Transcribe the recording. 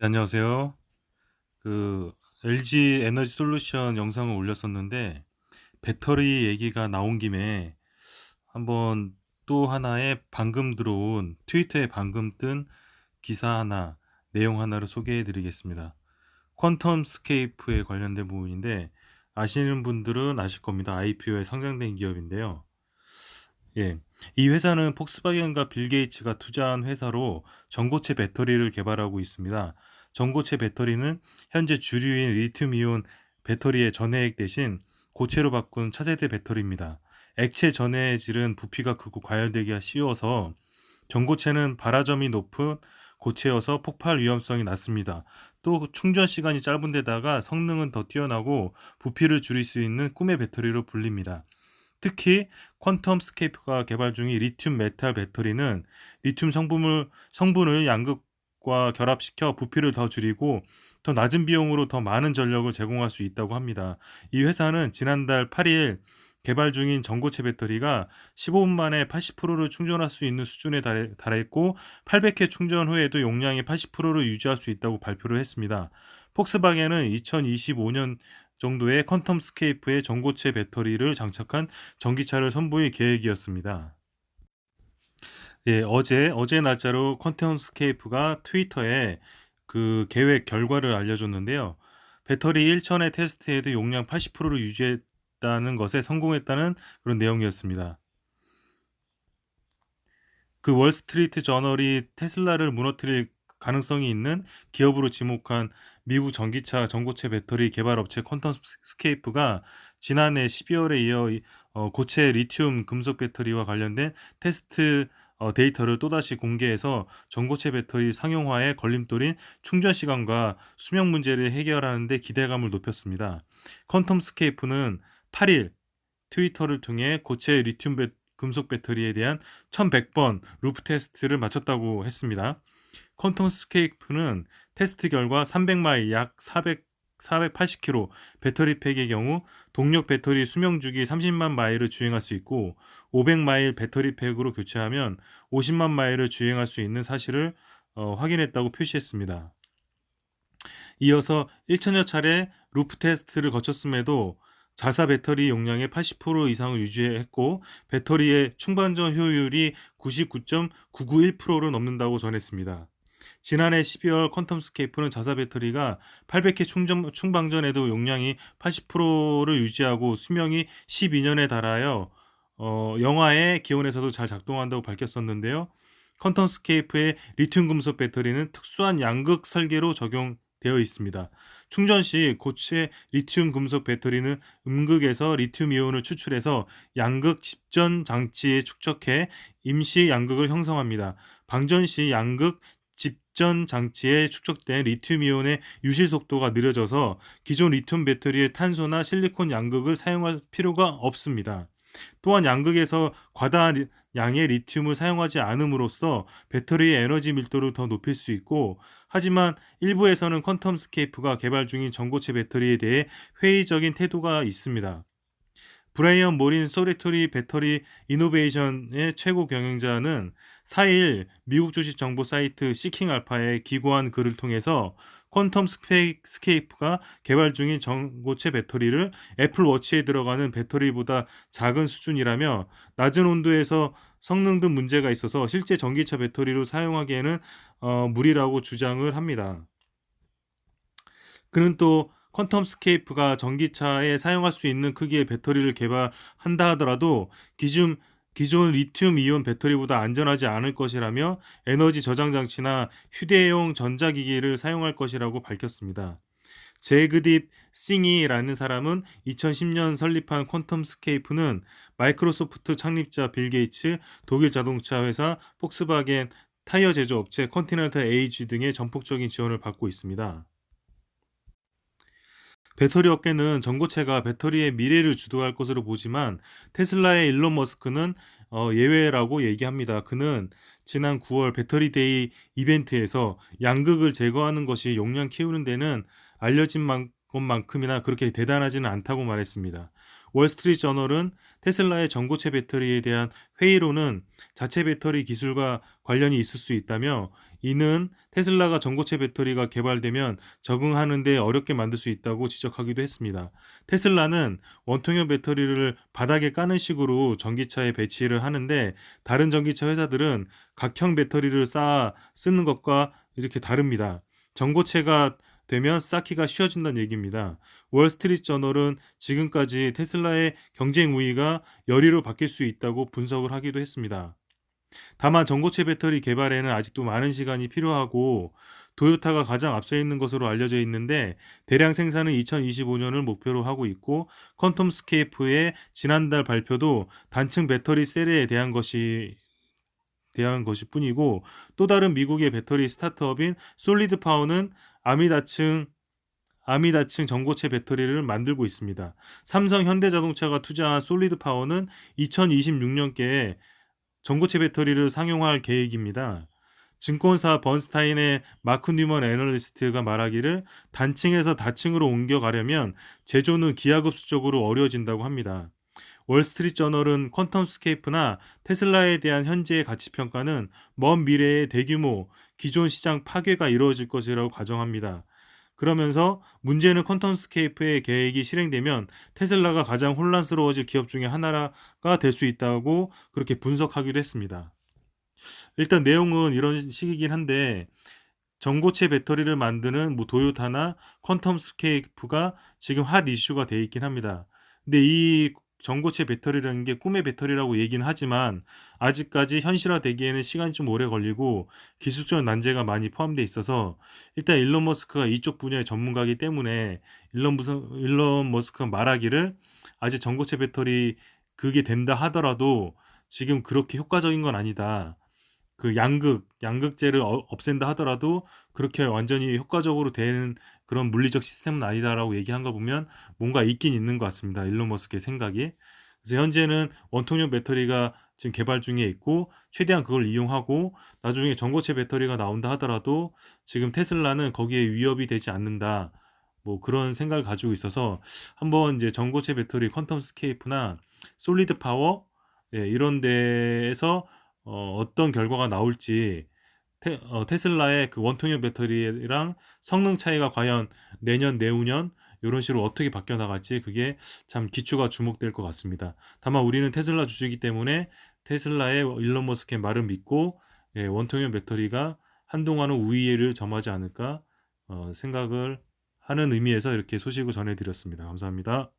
네, 안녕하세요. LG 에너지 솔루션 영상을 올렸었는데 배터리 얘기가 나온 김에 한번 또 하나의 방금 들어온 트위터에 방금 뜬 기사 하나, 내용 하나를 소개해 드리겠습니다. 퀀텀 스케이프에 관련된 부분인데 아시는 분들은 아실 겁니다. IPO에 상장된 기업인데요. 예. 이 회사는 폭스바겐과 빌 게이츠가 투자한 회사로 전고체 배터리를 개발하고 있습니다. 전고체 배터리는 현재 주류인 리튬이온 배터리의 전해액 대신 고체로 바꾼 차세대 배터리입니다. 액체 전해질은 부피가 크고 과열되기가 쉬워서 전고체는 발화점이 높은 고체여서 폭발 위험성이 낮습니다. 또 충전 시간이 짧은 데다가 성능은 더 뛰어나고 부피를 줄일 수 있는 꿈의 배터리로 불립니다. 특히 퀀텀 스케이프가 개발 중인 리튬 메탈 배터리는 리튬 성분을 양극과 결합시켜 부피를 더 줄이고 더 낮은 비용으로 더 많은 전력을 제공할 수 있다고 합니다. 이 회사는 지난달 8일 개발 중인 전고체 배터리가 15분 만에 80%를 충전할 수 있는 수준에 달했고 800회 충전 후에도 용량의 80%를 유지할 수 있다고 발표를 했습니다. 폭스바겐은 2025년 정도의 퀀텀 스케이프의 전고체 배터리를 장착한 전기차를 선보일 계획이었습니다. 예, 어제 날짜로 퀀텀 스케이프가 트위터에 그 계획 결과를 알려줬는데요. 배터리 1천의 테스트에도 용량 80%를 유지했다는 것에 성공했다는 그런 내용이었습니다. 그 월스트리트 저널이 테슬라를 무너뜨릴 가능성이 있는 기업으로 지목한 미국 전기차 전고체 배터리 개발 업체 퀀텀 스케이프가 지난해 12월에 이어 고체 리튬 금속 배터리와 관련된 테스트 데이터를 또다시 공개해서 전고체 배터리 상용화의 걸림돌인 충전 시간과 수명 문제를 해결하는 데 기대감을 높였습니다. 퀀텀 스케이프는 8일 트위터를 통해 고체 리튬 금속 배터리에 대한 1100번 루프 테스트를 마쳤다고 했습니다. 퀀텀 스케이프는 테스트 결과 300마일 약 480km 배터리 팩의 경우 동력 배터리 수명 주기 30만 마일을 주행할 수 있고 500마일 배터리 팩으로 교체하면 50만 마일을 주행할 수 있는 사실을 확인했다고 표시했습니다. 이어서 1천여 차례 루프 테스트를 거쳤음에도 자사 배터리 용량의 80% 이상을 유지했고 배터리의 충반전 효율이 99.991%를 넘는다고 전했습니다. 지난해 12월 퀀텀 스케이프는 자사 배터리가 800회 충방전에도 용량이 80%를 유지하고 수명이 12년에 달하여 영하의 기온에서도 잘 작동한다고 밝혔었는데요. 퀀텀 스케이프의 리튬 금속 배터리는 특수한 양극 설계로 적용되어 있습니다. 충전 시 고체 리튬 금속 배터리는 음극에서 리튬 이온을 추출해서 양극 집전 장치에 축적해 임시 양극을 형성합니다. 방전 시 양극 집전 장치에 축적된 리튬 이온의 유실 속도가 느려져서 기존 리튬 배터리의 탄소나 실리콘 양극을 사용할 필요가 없습니다. 또한 양극에서 과다한 양의 리튬을 사용하지 않음으로써 배터리의 에너지 밀도를 더 높일 수 있고, 하지만 일부에서는 퀀텀 스케이프가 개발 중인 전고체 배터리에 대해 회의적인 태도가 있습니다. 브라이언 모린 소리토리 배터리 이노베이션의 최고 경영자는 4일 미국 주식 정보 사이트 시킹 알파에 기고한 글을 통해서 퀀텀 스케이프가 개발 중인 전고체 배터리를 애플 워치에 들어가는 배터리보다 작은 수준이라며 낮은 온도에서 성능 등 문제가 있어서 실제 전기차 배터리로 사용하기에는 무리라고 주장을 합니다. 그는 또 퀀텀 스케이프가 전기차에 사용할 수 있는 크기의 배터리를 개발한다 하더라도 기존 리튬 이온 배터리보다 안전하지 않을 것이라며 에너지 저장 장치나 휴대용 전자기기를 사용할 것이라고 밝혔습니다. 제그딥 싱이라는 사람은 2010년 설립한 퀀텀 스케이프는 마이크로소프트 창립자 빌 게이츠, 독일 자동차 회사 폭스바겐 타이어 제조업체 컨티넨탈 에이지 등의 전폭적인 지원을 받고 있습니다. 배터리 업계는 전고체가 배터리의 미래를 주도할 것으로 보지만 테슬라의 일론 머스크는 예외라고 얘기합니다. 그는 지난 9월 배터리 데이 이벤트에서 양극을 제거하는 것이 용량 키우는 데는 알려진 것만큼이나 그렇게 대단하지는 않다고 말했습니다. 월스트리트 저널은 테슬라의 전고체 배터리에 대한 회의로는 자체 배터리 기술과 관련이 있을 수 있다며 이는 테슬라가 전고체 배터리가 개발되면 적응하는 데 어렵게 만들 수 있다고 지적하기도 했습니다. 테슬라는 원통형 배터리를 바닥에 까는 식으로 전기차에 배치를 하는데 다른 전기차 회사들은 각형 배터리를 쌓아 쓰는 것과 이렇게 다릅니다. 전고체가 되면 쌓기가 쉬워진다는 얘기입니다. 월스트리트 저널은 지금까지 테슬라의 경쟁 우위가 열의로 바뀔 수 있다고 분석을 하기도 했습니다. 다만 전고체 배터리 개발에는 아직도 많은 시간이 필요하고 도요타가 가장 앞서 있는 것으로 알려져 있는데 대량 생산은 2025년을 목표로 하고 있고 퀀텀스케이프의 지난달 발표도 단층 배터리 셀에 대한 것일 뿐이고 또 다른 미국의 배터리 스타트업인 솔리드 파워는 아미다층 전고체 배터리를 만들고 있습니다. 삼성 현대자동차가 투자한 솔리드 파워는 2026년께 전고체 배터리를 상용할 계획입니다. 증권사 번스타인의 마크 뉴먼 애널리스트가 말하기를 단층에서 다층으로 옮겨가려면 제조는 기하급수적으로 어려워진다고 합니다. 월스트리트 저널은 퀀텀스케이프나 테슬라에 대한 현재의 가치 평가는 먼 미래의 대규모 기존 시장 파괴가 이루어질 것이라고 가정합니다. 그러면서 문제는 퀀텀스케이프의 계획이 실행되면 테슬라가 가장 혼란스러워질 기업 중에 하나가 될 수 있다고 그렇게 분석하기도 했습니다. 일단 내용은 이런 식이긴 한데 전고체 배터리를 만드는 도요타나 퀀텀스케이프가 지금 핫 이슈가 돼 있긴 합니다. 근데 이 전고체 배터리라는 게 꿈의 배터리라고 얘기는 하지만 아직까지 현실화되기에는 시간이 좀 오래 걸리고 기술적 난제가 많이 포함되어 있어서 일단 일론 머스크가 이쪽 분야의 전문가이기 때문에 일론 머스크가 말하기를 아직 전고체 배터리 그게 된다 하더라도 지금 그렇게 효과적인 건 아니다. 그 양극재를 없앤다 하더라도 그렇게 완전히 효과적으로 되는 그런 물리적 시스템은 아니다라고 얘기한 거 보면 뭔가 있긴 있는 것 같습니다. 일론 머스크의 생각이. 그래서 현재는 원통형 배터리가 지금 개발 중에 있고 최대한 그걸 이용하고 나중에 전고체 배터리가 나온다 하더라도 지금 테슬라는 거기에 위협이 되지 않는다. 뭐 그런 생각을 가지고 있어서 한번 이제 전고체 배터리 퀀텀 스케이프나 솔리드 파워 이런 데에서 어떤 결과가 나올지 테슬라의 그 원통형 배터리랑 성능 차이가 과연 내년, 내후년 이런 식으로 어떻게 바뀌어 나갈지 그게 참 기초가 주목될 것 같습니다. 다만 우리는 테슬라 주주이기 때문에 테슬라의 일론 머스크의 말을 믿고 원통형 배터리가 한동안은 우위를 점하지 않을까 생각을 하는 의미에서 이렇게 소식을 전해드렸습니다. 감사합니다.